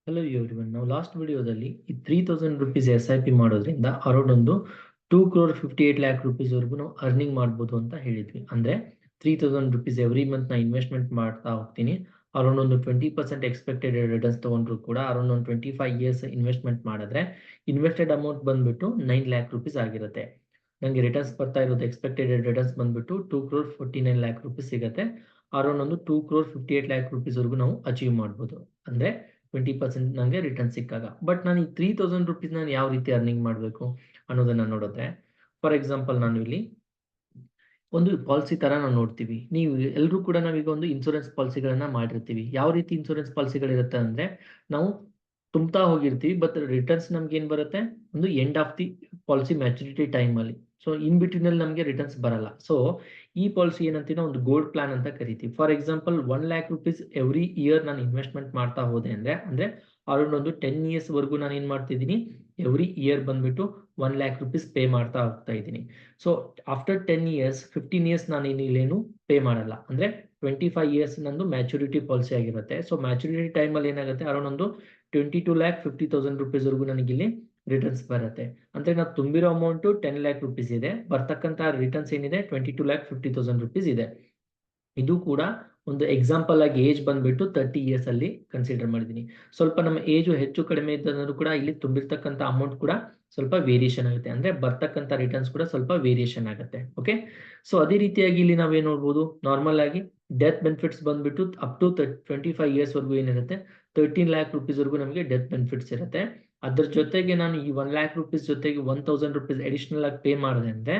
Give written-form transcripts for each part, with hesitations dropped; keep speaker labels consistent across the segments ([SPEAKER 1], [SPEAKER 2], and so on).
[SPEAKER 1] Hello everyone. ನಾವು last ವಿಡಿಯೋದಲ್ಲಿ ಈ 3000 ರುಪೀಸ್ SIP ಮಾಡೋದ್ರಿಂದ ಅರೌಂಡ್ ಒಂದು 2,58,00,000 ರುಪೀಸ್ ವರೆಗೂ ನಾವು ಅರ್ನಿಂಗ್ ಮಾಡ್ಬೋದು ಅಂತ ಹೇಳಿದ್ವಿ. ಅಂದ್ರೆ 3000 ರುಪೀಸ್ ಎವ್ರಿ ಮಂತ್ ನಾ ಇನ್ವೆಸ್ಟ್ಮೆಂಟ್ ಮಾಡ್ತಾ ಹೋಗ್ತೀನಿ. ಅರೌಂಡ್ ಒಂದು 20% ಎಕ್ಸ್ಪೆಕ್ಟೆಡ್ ರಿಟರ್ನ್ಸ್ ತಗೊಂಡ್ರು ಕೂಡ ಅರೌಂಡ್ ಒಂದು 25 ಇಯರ್ಸ್ ಇನ್ವೆಸ್ಟ್ಮೆಂಟ್ ಮಾಡಿದ್ರೆ ಇನ್ವೆಸ್ಟೆಡ್ ಅಮೌಂಟ್ ಬಂದ್ಬಿಟ್ಟು 9,00,000 ರುಪೀಸ್ ಆಗಿರುತ್ತೆ. ನನಗೆ ರಿಟರ್ನ್ಸ್ ಬರ್ತಾ ಇರೋದು ಎಕ್ಸ್ಪೆಕ್ಟೆಡ್ ರಿಟರ್ನ್ಸ್ ಬಂದ್ಬಿಟ್ಟು 2,49,00,000 ರುಪೀಸ್ ಸಿಗುತ್ತೆ. ಅರೌಂಡ್ ಒಂದು 2,58,00,000 ರುಪೀಸ್ ವರೆಗೂ ನಾವು ಅಚೀವ್ ಮಾಡ್ಬೋದು. ಅಂದ್ರೆ 20% ನನಗೆ ರಿಟರ್ನ್ ಸಿಕ್ಕಾಗ. ಬಟ್ ನಾನು ಈ 3000 ರುಪೀಸ್ ನಾನು ಯಾವ ರೀತಿ ಅರ್ನಿಂಗ್ ಮಾಡಬೇಕು ಅನ್ನೋದನ್ನ ನೋಡಿದ್ರೆ, ಫಾರ್ ಎಕ್ಸಾಂಪಲ್ ನಾನು ಇಲ್ಲಿ ಒಂದು ಪಾಲಿಸಿ ತರ ನಾವು ನೋಡ್ತೀವಿ. ನೀವು ಎಲ್ಲರೂ ಕೂಡ ನಾವೀಗ ಒಂದು ಇನ್ಶೂರೆನ್ಸ್ ಪಾಲಿಸಿಗಳನ್ನ ಮಾಡಿರ್ತೀವಿ. ಯಾವ ರೀತಿ ಇನ್ಶೂರೆನ್ಸ್ ಪಾಲಿಸಿಗಳಿರುತ್ತೆ ಅಂದ್ರೆ, ನಾವು ತುಂಬ್ತಾ ಹೋಗಿರ್ತೀವಿ, ಬಟ್ ರಿಟರ್ನ್ಸ್ ನಮ್ಗೆ ಏನ್ ಬರುತ್ತೆ, ಒಂದು end of the policy maturity time ಅಲ್ಲಿ. ಸೊ ಇನ್ ಬಿಟ್ವೀನ್ ಅಲ್ಲಿ ನಮಗೆ ರಿಟರ್ನ್ಸ್ ಬರಲ್ಲ. ಸೊ ಈ ಪಾಲಿಸಿ ಏನಂತೀವಿ, ಒಂದು ಗೋಲ್ಡ್ ಪ್ಲಾನ್ ಅಂತ ಕರಿತೀವಿ. For example 1,00,000 rupees every year ನಾನು ಇನ್ವೆಸ್ಟ್ಮೆಂಟ್ ಮಾಡ್ತಾ ಹೋದೆ ಅಂದ್ರೆ ಅರೌಂಡ್ ಒಂದು 10 ಇಯರ್ಸ್ ವರೆಗೂ ನಾನು ಏನ್ ಮಾಡ್ತಿದ್ದೀನಿ, ಎವ್ರಿ ಇಯರ್ ಬಂದ್ಬಿಟ್ಟು 1,00,000 ರುಪೀಸ್ ಪೇ ಮಾಡ್ತಾ ಹೋಗ್ತಾ ಇದ್ದೀನಿ. ಸೊ ಆಫ್ಟರ್ 10 ಇಯರ್ಸ್ 15 ಇಯರ್ಸ್ ನಾನು ಇಲ್ಲೇನು ಪೇ ಮಾಡಲ್ಲ. ಅಂದ್ರೆ 25 ಇಯರ್ಸ್ ನಂದು ಮ್ಯಾಚುರಿಟಿ ಪಾಲಿಸಿ ಆಗಿರುತ್ತೆ. ಸೊ ಮ್ಯಾಚುರಿಟಿ ಟೈಮ್ ಅಲ್ಲಿ ಏನಾಗುತ್ತೆ, ಅರೌಂಡ್ ಒಂದು 22,50,000 ರುಪೀಸ್ ವರೆಗೂ ನನಗೆ ಇಲ್ಲಿ ರಿಟರ್ನ್ಸ್ ಬರುತ್ತೆ. ಅಂದ್ರೆ ನಾವು ತುಂಬಿರೋ ಅಮೌಂಟ್ 10,00,000 ರುಪೀಸ್ ಇದೆ, ಬರ್ತಕ್ಕಂತ ರಿಟರ್ನ್ಸ್ ಏನಿದೆ 22,50,000 ರುಪೀಸ್ ಇದೆ. ಇದು ಕೂಡ ಒಂದು ಎಕ್ಸಾಂಪಲ್ ಆಗಿ ಏಜ್ ಬಂದ್ಬಿಟ್ಟು 30 ಇಯರ್ಸ್ ಅಲ್ಲಿ ಕನ್ಸಿಡರ್ ಮಾಡಿದೀನಿ. ಸ್ವಲ್ಪ ನಮ್ಮ ಏಜ್ ಹೆಚ್ಚು ಕಡಿಮೆ ಇದ್ದರೂ ಕೂಡ ಇಲ್ಲಿ ತುಂಬಿರ್ತಕ್ಕಂಥ ಅಮೌಂಟ್ ಕೂಡ ಸ್ವಲ್ಪ ವೇರಿಯೇಷನ್ ಆಗುತ್ತೆ. ಅಂದ್ರೆ ಬರ್ತಕ್ಕಂಥ ರಿಟರ್ನ್ಸ್ ಕೂಡ ಸ್ವಲ್ಪ ವೇರಿಯೇಷನ್ ಆಗುತ್ತೆ. ಓಕೆ, ಸೊ ಅದೇ ರೀತಿಯಾಗಿ ಇಲ್ಲಿ ನಾವೇನ್ ನೋಡ್ಬೋದು, ನಾರ್ಮಲ್ ಆಗಿ ಡೆತ್ ಬೆನಿಫಿಟ್ಸ್ ಬಂದ್ಬಿಟ್ಟು ಅಪ್ ಟು 25 ಇಯರ್ಸ್ ವರೆಗೂ ಏನಿರುತ್ತೆ, 13,00,000 ರುಪೀಸ್ ವರೆಗೂ ನಮಗೆ ಡೆತ್ ಬೆನಿಫಿಟ್ಸ್ ಇರುತ್ತೆ. ಅದ್ರ ಜೊತೆಗೆ ನಾನು ಈ 1,00,000 ರುಪೀಸ್ ಜೊತೆಗೆ 1,000 ರುಪೀಸ್ ಅಡಿಷನಲ್ ಆಗಿ ಪೇ ಮಾಡಿದೆ ಅಂದ್ರೆ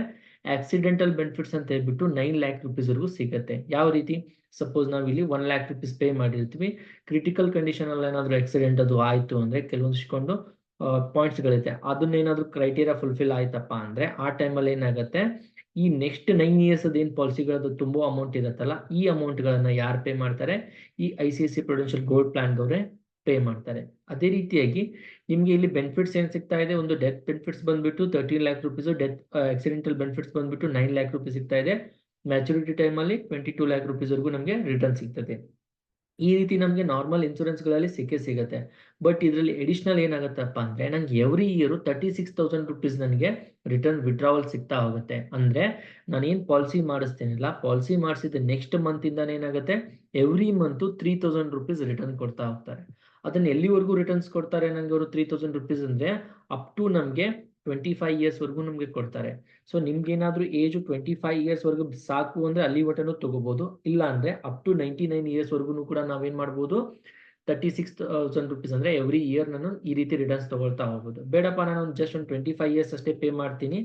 [SPEAKER 1] ಆಕ್ಸಿಡೆಂಟಲ್ ಬೆನಿಫಿಟ್ಸ್ ಅಂತ ಹೇಳ್ಬಿಟ್ಟು 9,00,000 ರುಪೀಸ್ ವರೆಗೂ ಸಿಗುತ್ತೆ. ಯಾವ ರೀತಿ, ಸಪೋಸ್ ನಾವು ಇಲ್ಲಿ 1,00,000 ರುಪೀಸ್ ಪೇ ಮಾಡಿರ್ತೀವಿ, ಕ್ರಿಟಿಕಲ್ ಕಂಡೀಷನ್ ಅಲ್ಲಿ ಏನಾದ್ರು ಆಕ್ಸಿಡೆಂಟ್ ಅದು ಆಯ್ತು ಅಂದ್ರೆ ಕೆಲವೊಂದಿಷ್ಟು ಪಾಯಿಂಟ್ಸ್ ಗಳಿದೆ, ಅದನ್ನೇನಾದ್ರು ಕ್ರೈಟೀರಿಯಾ ಫುಲ್ಫಿಲ್ ಆಯ್ತಪ್ಪ ಅಂದ್ರೆ ಆ ಟೈಮಲ್ಲಿ ಏನಾಗುತ್ತೆ, ಈ ನೆಕ್ಸ್ಟ್ 9 ಇಯರ್ಸ್ ಅದೇನು ಪಾಲಿಸಿಗಳದ್ದು ತುಂಬಾ ಅಮೌಂಟ್ ಇರುತ್ತಲ್ಲ, ಈ ಅಮೌಂಟ್ ಗಳನ್ನ ಯಾರು ಪೇ ಮಾಡ್ತಾರೆ, ಈ ICICI ಪ್ರೊಡೆನ್ಷಿಯಲ್ ಗೋಲ್ಡ್ ಪ್ಲಾನ್ ದವರೇ ಪೇ ಮಾಡ್ತಾರೆ. ಅದೇ ರೀತಿಯಾಗಿ ನಿಮ್ಗೆ ಇಲ್ಲಿ ಬೆನಿಫಿಟ್ಸ್ ಏನ್ ಸಿಗ್ತಾ ಇದೆ, ಒಂದು ಡೆತ್ ಬೆನಿಫಿಟ್ಸ್ ಬಂದ್ಬಿಟ್ಟು 13,00,000 ರುಪೀಸ್, ಡೆತ್ ಆಕ್ಸಿಡೆಂಟಲ್ ಬೆನಿಫಿಟ್ಸ್ ಬಂದ್ಬಿಟ್ಟು 9,00,000 ರುಪೀಸ್ ಸಿಗ್ತಾ ಇದೆ. ಮ್ಯಾಚುರಿಟಿ ಟೈಮ್ ಅಲ್ಲಿ 22,00,000 ರುಪೀಸ್ ವರೆಗೂ ನಮಗೆ ರಿಟರ್ನ್ ಸಿಗ್ತದೆ. ಈ ರೀತಿ ನಮಗೆ ನಾರ್ಮಲ್ ಇನ್ಶೂರೆನ್ಸ್ ಗಳಲ್ಲಿ ಸಿಗುತ್ತೆ. ಬಟ್ ಇದರಲ್ಲಿ ಎಡಿಷನಲ್ ಏನಾಗುತ್ತಪ್ಪ ಅಂದ್ರೆ, ನಂಗೆ ಎವ್ರಿ ಇಯರ್ 36,000 ರುಪೀಸ್ ನನಗೆ ರಿಟರ್ನ್ ವಿಡ್ರಾವಲ್ ಸಿಗ್ತಾ ಹೋಗುತ್ತೆ. ಅಂದ್ರೆ ನಾನೇನ್ ಪಾಲಿಸಿ ಮಾಡಿಸ್ತೇನಿಲ್ಲ, ಪಾಲಿಸಿ ಮಾಡಿಸಿದ ನೆಕ್ಸ್ಟ್ ಮಂತ್ ಇಂದಾನೆ ಏನಾಗುತ್ತೆ, ಎವ್ರಿ ಮಂತ್ 3,000 ರುಪೀಸ್ ರಿಟರ್ನ್ ಕೊಡ್ತಾ ಹೋಗ್ತಾರೆ. ಅದನ್ನ ಎಲ್ಲಿವರೆಗೂ ರಿಟರ್ನ್ಸ್ ಕೊಡ್ತಾರೆ ನಂಗೆ ಅವರು 3,000 ರುಪೀಸ್ ಅಂದ್ರೆ, ಅಪ್ ಟು ನಮ್ಗೆ 25 ಇಯರ್ಸ್ ವರೆಗೂ ನಮ್ಗೆ ಕೊಡ್ತಾರೆ. ಸೊ ನಿಮ್ಗೆ ಏನಾದ್ರು ಏಜ್ 25 ಇಯರ್ಸ್ ವರೆಗೂ ಸಾಕು ಅಂದ್ರೆ ಅಲ್ಲಿ ಒಟ್ಟನು ತಗೋಬಹುದು. ಇಲ್ಲ ಅಂದ್ರೆ ಅಪ್ ಟು 99 ಇಯರ್ಸ್ ವರೆಗೂ ಕೂಡ ನಾವೇನ್ ಮಾಡ್ಬೋದು, 36,000 ರುಪೀಸ್ ಅಂದ್ರೆ ಎವ್ರಿ ಇಯರ್ ನಾನು ಈ ರೀತಿ ರಿಟರ್ನ್ಸ್ ತಗೊಳ್ತಾ ಹೋಗ್ಬೋದು. ಬೇಡಪ್ಪ ನಾನು ಜಸ್ಟ್ ಒಂದು 25 ಇಯರ್ಸ್ ಅಷ್ಟೇ ಪೇ ಮಾಡ್ತೀನಿ,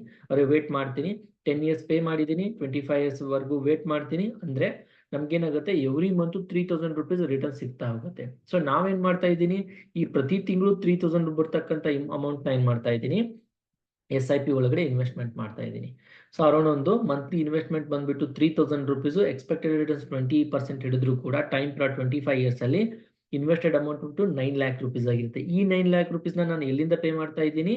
[SPEAKER 1] ವೇಟ್ ಮಾಡ್ತೀನಿ, 10 ಇಯರ್ಸ್ ಪೇ ಮಾಡಿದ್ದೀನಿ, 25 ಇಯರ್ಸ್ ವರೆಗೂ ವೇಟ್ ಮಾಡ್ತೀನಿ ಅಂದ್ರೆ ನಮ್ಗೇನಾಗುತ್ತೆ, ಎವ್ರಿ ಮಂತ್ 3,000 ರುಪೀಸ್ ರಿಟರ್ನ್ ಸಿಗ್ತಾ ಹೋಗುತ್ತೆ. ಸೊ ನಾವೇನ್ ಮಾಡ್ತಾ ಇದ್ದೀನಿ, ಈ ಪ್ರತಿ ತಿಂಗಳು 3,000 ಬರ್ತಕ್ಕಂಥ ಅಮೌಂಟ್ ನ ಏನ್ ಮಾಡ್ತಾ ಇದ್ದೀನಿ, SIP ಒಳಗಡೆ ಇನ್ವೆಸ್ಟ್ಮೆಂಟ್ ಮಾಡ್ತಾ ಇದ್ದೀನಿ. ಸೊ ಅರೌಂಡ್ ಒಂದು ಮಂತ್ಲಿ ಇನ್ವೆಸ್ಟ್ಮೆಂಟ್ ಬಂದ್ಬಿಟ್ಟು 3,000 ರುಪೀಸ್, ಎಕ್ಸ್ಪೆಕ್ಟೆಡ್ ರಿಟರ್ನ್ಸ್ 20% ಹಿಡಿದ್ರು ಕೂಡ ಟೈಮ್ ಪ್ಲಾಟ್ 25 ಇಯರ್ಸ್ ಅಲ್ಲಿ ಇನ್ವೆಸ್ಟೆಡ್ ಅಮೌಂಟ್ ಬಿಟ್ಟು 9,00,000 ರುಪೀಸ್ ಆಗಿರುತ್ತೆ. ಈ 9,00,000 ರುಪೀಸ್ ನಾನು ಎಲ್ಲಿಂದ ಪೇ ಮಾಡ್ತಾ ಇದ್ದೀನಿ,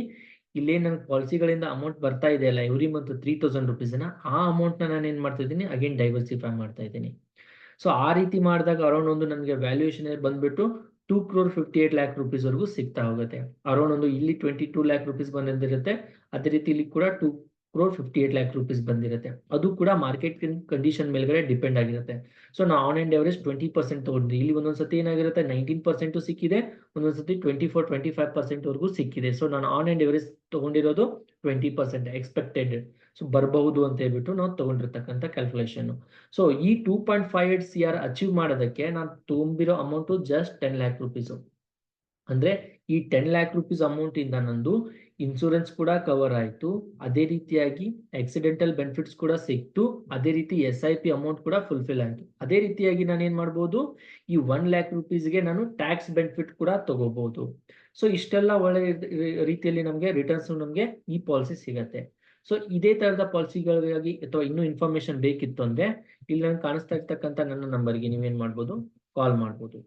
[SPEAKER 1] ಇಲ್ಲೇ ನನ್ನ ಪಾಲಿಸಿಗಳಿಂದ ಅಮೌಂಟ್ ಬರ್ತಾ ಇದೆ ಅಲ್ಲ ಎವ್ರಿ ಮಂತ್ 3,000 ರುಪೀಸ್, ಆ ಅಮೌಂಟ್ ನಾನು ಏನ್ ಮಾಡ್ತಾ ಇದ್ದೀನಿ, ಅಗೇನ್ ಡೈವರ್ಸಿಫೈ ಮಾಡ್ತಾ ಇದ್ದೀನಿ. ಸೊ ಆ ರೀತಿ ಮಾಡಿದಾಗ ಅರೌಂಡ್ ಒಂದು ನನಗೆ ವ್ಯಾಲ್ಯೂಯೇಷನ್ ಬಂದ್ಬಿಟ್ಟು 2,58,00,000 ರುಪೀಸ್ ವರೆಗೂ ಸಿಗ್ತಾ ಹೋಗುತ್ತೆ. ಅರೌಂಡ್ ಒಂದು ಇಲ್ಲಿ 22,00,000 ರುಪೀಸ್ ಬಂದಿರುತ್ತೆ, ಅದೇ ರೀತಿ ಇಲ್ಲಿ ಕೂಡ 2,58,00,000 ರುಪೀಸ್ ಬಂದಿರುತ್ತೆ. ಅದು ಕೂಡ ಮಾರ್ಕೆಟ್ ಕಂಡೀಷನ್ ಮೇಲ್ಗಡೆ ಡಿಪೆಂಡ್ ಆಗಿರುತ್ತೆ. ಸೊ ನಾವು ಆನ್ ಅಂಡ್ ಅವರೇಜ್ 20% ತಗೊಂಡ್ರಿ, ಇಲ್ಲಿ ಒಂದೊಂದ್ಸತಿ ಏನಾಗಿರುತ್ತೆ 19% ಸಿಕ್ಕಿದೆ, ಒಂದೊಂದ್ಸತಿ 24-25% ವರೆಗೂ ಸಿಕ್ಕಿದೆ. ಸೊ ನಾನು ಆನ್ ಅಂಡ್ ಅವರೇಜ್ ತಗೊಂಡಿರೋದು 20% ಎಕ್ಸ್ಪೆಕ್ಟೆಡ್, ಸೊ ಬರಬಹುದು ಅಂತ ಹೇಳ್ಬಿಟ್ಟು ನಾವು ತಗೊಂಡಿರ್ತಕ್ಕಂಥ ಕ್ಯಾಲ್ಕುಲೇಷನ್. ಸೊ ಈ 2.58 CR ಅಚೀವ್ ಮಾಡೋದಕ್ಕೆ ನಾನು ತುಂಬಿರೋ ಅಮೌಂಟ್ ಜಸ್ಟ್ 10,00,000 ರುಪೀಸ್. ಅಂದ್ರೆ ಈ 10,00,000 ರುಪೀಸ್ ಅಮೌಂಟ್ ಇಂದ ನಂದು ಇನ್ಶೂರೆನ್ಸ್ ಕೂಡ ಕವರ್ ಆಯ್ತು, ಅದೇ ರೀತಿಯಾಗಿ ಆಕ್ಸಿಡೆಂಟಲ್ ಬೆನಿಫಿಟ್ಸ್ ಕೂಡ ಸಿಕ್ತು, ಅದೇ ರೀತಿ SIP ಅಮೌಂಟ್ ಕೂಡ ಫುಲ್ಫಿಲ್ ಆಯ್ತು. ಅದೇ ರೀತಿಯಾಗಿ ನಾನು ಏನ್ ಮಾಡ್ಬೋದು, ಈ 1,00,000 ರುಪೀಸ್ಗೆ ನಾನು ಟ್ಯಾಕ್ಸ್ ಬೆನಿಫಿಟ್ ಕೂಡ ತಗೋಬಹುದು. ಸೊ ಇಷ್ಟೆಲ್ಲ ಒಳ್ಳೆ ರೀತಿಯಲ್ಲಿ ನಮಗೆ ರಿಟರ್ನ್ಸ್ ನಮಗೆ ಈ ಪಾಲಿಸಿ ಸಿಗತ್ತೆ. ಸೊ ಇದೇ ತರದ ಪಾಲಿಸಿಗಳಿಗಾಗಿ ಅಥವಾ ಇನ್ನೂ ಇನ್ಫಾರ್ಮೇಶನ್ ಬೇಕಿತ್ತು ಅಂದ್ರೆ ಇಲ್ಲಿ ನಂಗೆ ಕಾಣಿಸ್ತಾ ಇರ್ತಕ್ಕಂಥ ನನ್ನ ನಂಬರ್ಗೆ ನೀವೇನ್ ಮಾಡ್ಬೋದು, ಕಾಲ್ ಮಾಡ್ಬೋದು.